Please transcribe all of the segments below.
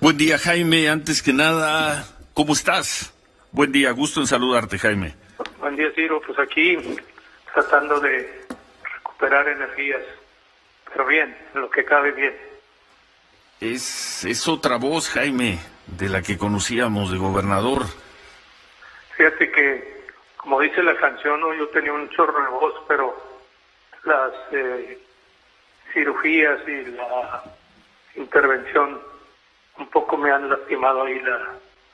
Buen día, Jaime. Antes que nada, ¿cómo estás? Buen día, gusto en saludarte, Jaime. Buen día, Ciro. Pues aquí tratando de recuperar energías, pero bien, en lo que cabe bien. Es otra voz, Jaime, de la que conocíamos de gobernador. Fíjate que, como dice la canción, ¿no? Yo tenía un chorro de voz, pero las cirugías y la intervención un poco me han lastimado ahí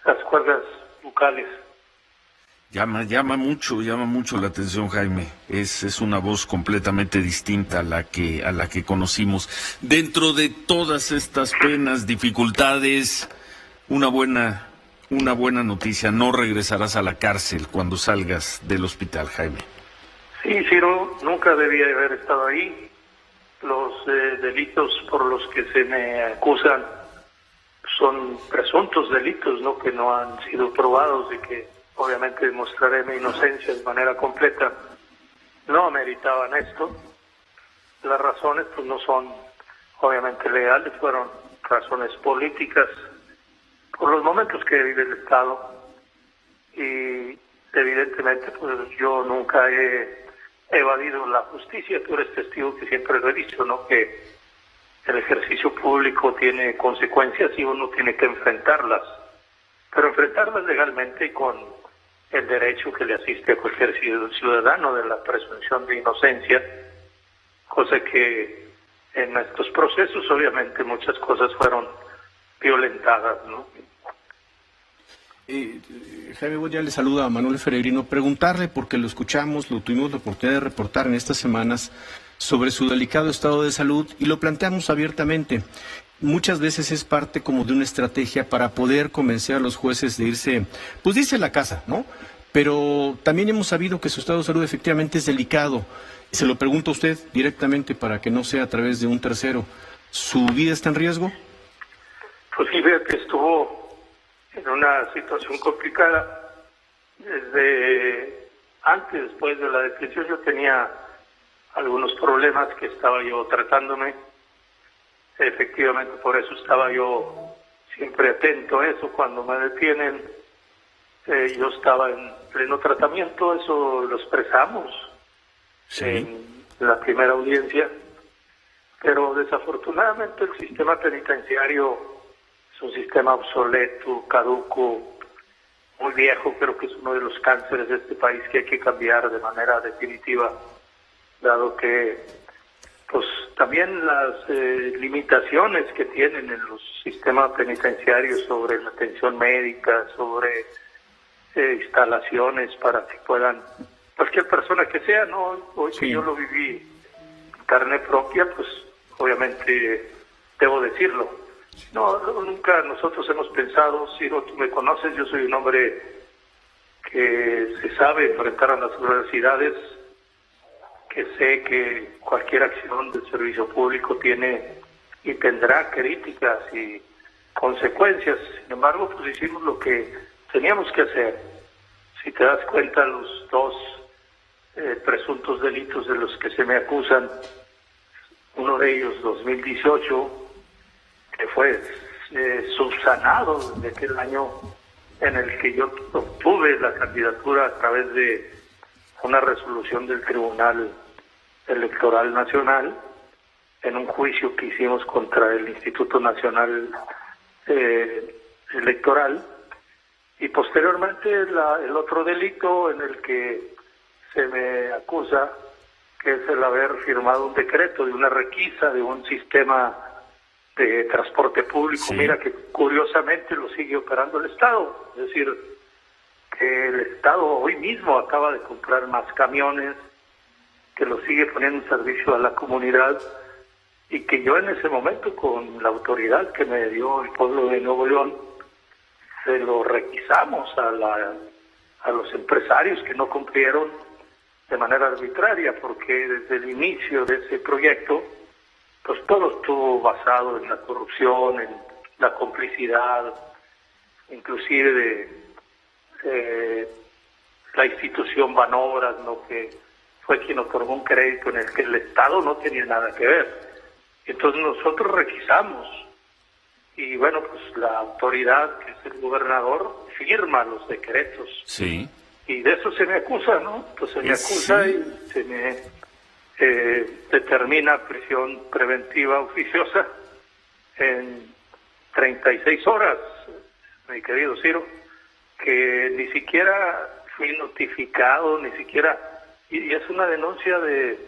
las cuerdas vocales. Llama mucho la atención, Jaime. Es una voz completamente distinta a la que conocimos. Dentro de todas estas penas, dificultades, una buena noticia: no regresarás a la cárcel cuando salgas del hospital, Jaime. Sí, Ciro, nunca debía haber estado ahí. Los delitos por los que se me acusan son presuntos delitos, ¿no? Que no han sido probados y que obviamente demostraré mi inocencia de manera completa. No meritaban esto. Las razones pues no son obviamente legales, fueron razones políticas por los momentos que vive el Estado, y evidentemente pues yo nunca he evadido la justicia. Tú eres testigo que siempre lo he dicho, ¿no? Que el ejercicio público tiene consecuencias y uno tiene que enfrentarlas, pero enfrentarlas legalmente y con el derecho que le asiste a cualquier ciudadano de la presunción de inocencia, cosa que en estos procesos obviamente muchas cosas fueron violentadas, ¿no? Jaime, buen día, le saluda a Manuel Feregrino. Preguntarle, porque lo escuchamos, lo tuvimos la oportunidad de reportar en estas semanas sobre su delicado estado de salud, y lo planteamos abiertamente. Muchas veces es parte como de una estrategia para poder convencer a los jueces de irse, pues dice la casa, ¿no? Pero también hemos sabido que su estado de salud efectivamente es delicado. Se lo pregunto a usted directamente para que no sea a través de un tercero. ¿Su vida está en riesgo? Pues sí, veo que estuvo en una situación complicada. Desde antes, después de la detención, yo tenía algunos problemas que estaba yo tratándome. Efectivamente, por eso estaba yo siempre atento a eso. Cuando me detienen, yo estaba en pleno tratamiento, eso lo expresamos en la primera audiencia, pero desafortunadamente el sistema penitenciario es un sistema obsoleto, caduco, muy viejo. Creo que es uno de los cánceres de este país que hay que cambiar de manera definitiva, dado que pues también las limitaciones que tienen en los sistemas penitenciarios sobre la atención médica, sobre instalaciones para que puedan, cualquier persona que sea, ¿no? Hoy que yo lo viví en carne propia, pues obviamente debo decirlo. No, nunca nosotros hemos pensado, Ciro, tú me conoces, yo soy un hombre que se sabe enfrentar a las adversidades, que sé que cualquier acción del servicio público tiene y tendrá críticas y consecuencias. Sin embargo, pues hicimos lo que teníamos que hacer. Si te das cuenta, los dos presuntos delitos de los que se me acusan, uno de ellos 2018, que fue subsanado desde aquel año en el que yo obtuve la candidatura a través de una resolución del Tribunal Electoral Nacional, en un juicio que hicimos contra el Instituto Nacional Electoral, y posteriormente el otro delito en el que se me acusa, que es el haber firmado un decreto de una requisa de un sistema de transporte público. Sí. Mira que curiosamente lo sigue operando el Estado, es decir, que el Estado hoy mismo acaba de comprar más camiones, que lo sigue poniendo en servicio a la comunidad, y que yo en ese momento, con la autoridad que me dio el pueblo de Nuevo León, se lo requisamos a los empresarios que no cumplieron de manera arbitraria, porque desde el inicio de ese proyecto pues todo estuvo basado en la corrupción, en la complicidad, inclusive de la institución Banobras, ¿no? Que fue quien otorgó un crédito en el que el Estado no tenía nada que ver. Entonces nosotros requisamos y bueno, pues la autoridad, que es el gobernador, firma los decretos. Sí. Y de eso se me acusa, ¿no? Pues se me acusa Sí. y se me determina prisión preventiva oficiosa en 36 horas, mi querido Ciro, que ni siquiera fui notificado, ni siquiera, y es una denuncia del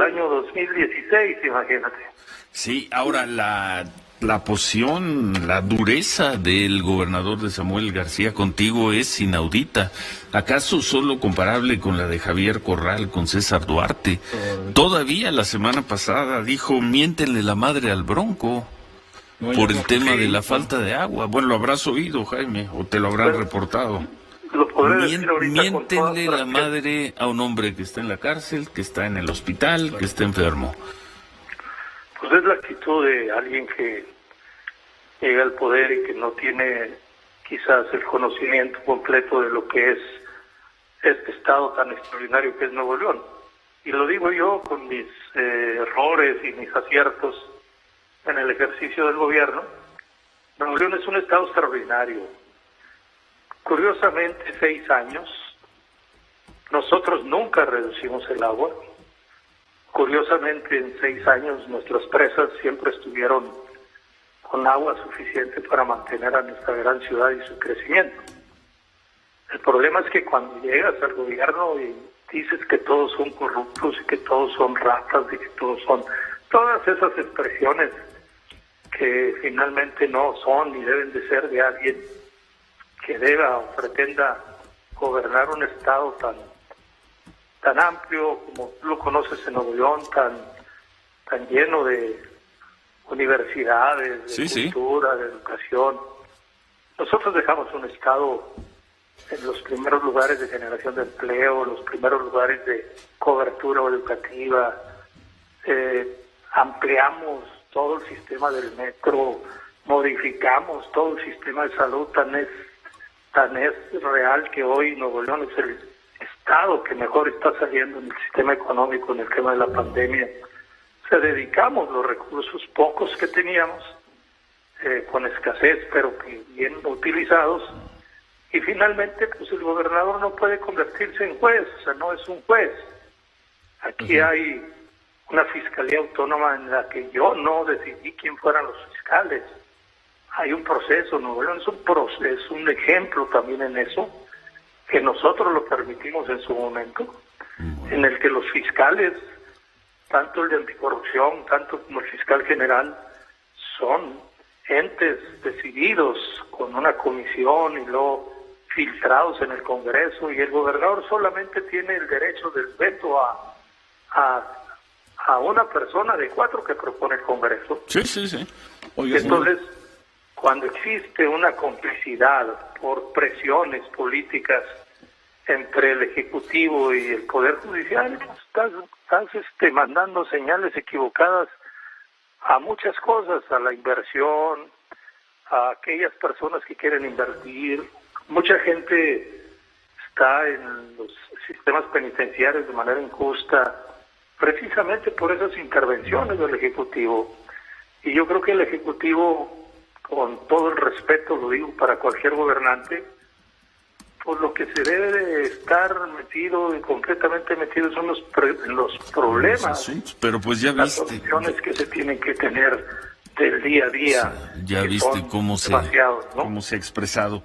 año 2016, imagínate. Sí, ahora la posición, la dureza del gobernador de Samuel García contigo es inaudita. ¿Acaso solo comparable con la de Javier Corral con César Duarte? Todavía la semana pasada dijo, miéntenle la madre al Bronco por el tema de la falta de agua. Bueno, lo habrás oído, Jaime, o te lo habrán reportado. Lo podré decir ahorita Miéntenle con toda la madre a un hombre que está en la cárcel, que está en el hospital, que está enfermo. Pues es la actitud de alguien que llega al poder y que no tiene quizás el conocimiento completo de lo que es este estado tan extraordinario que es Nuevo León. Y lo digo yo con mis errores y mis aciertos en el ejercicio del gobierno. Nuevo León es un estado extraordinario. Curiosamente, 6 años, nosotros nunca reducimos el agua. Curiosamente, en 6 años nuestras presas siempre estuvieron con agua suficiente para mantener a nuestra gran ciudad y su crecimiento. El problema es que cuando llegas al gobierno y dices que todos son corruptos y que todos son ratas y que todos son todas esas expresiones que finalmente no son ni deben de ser de alguien que deba o pretenda gobernar un estado tan amplio como tú lo conoces en Nuevo León, tan lleno de universidades, de cultura, de educación. Nosotros dejamos un estado en los primeros lugares de generación de empleo, los primeros lugares de cobertura educativa, ampliamos todo el sistema del metro, modificamos todo el sistema de salud, tan es real que hoy Nuevo León es el estado que mejor está saliendo en el sistema económico en el tema de la pandemia. Se dedicamos los recursos pocos que teníamos, con escasez, pero que bien utilizados, y finalmente pues el gobernador no puede convertirse en juez, o sea, no es un juez. Aquí hay una fiscalía autónoma en la que yo no decidí quién fueran los fiscales. Hay un proceso, Nuevo León es un ejemplo también en eso, que nosotros lo permitimos en su momento, en el que los fiscales, tanto el de anticorrupción, tanto como el fiscal general, son entes decididos con una comisión y luego filtrados en el Congreso, y el gobernador solamente tiene el derecho del veto a una persona de 4 que propone el Congreso. Sí. Oye, entonces, cuando existe una complicidad por presiones políticas entre el Ejecutivo y el Poder Judicial, estás mandando señales equivocadas a muchas cosas, a la inversión, a aquellas personas que quieren invertir. Mucha gente está en los sistemas penitenciarios de manera injusta, precisamente por esas intervenciones del Ejecutivo. Y yo creo que el Ejecutivo, con todo el respeto, lo digo para cualquier gobernante, pues lo que se debe de estar metido y completamente metido son los problemas, pero pues ya las viste, soluciones que se tienen que tener del día a día. ya viste cómo se ha expresado.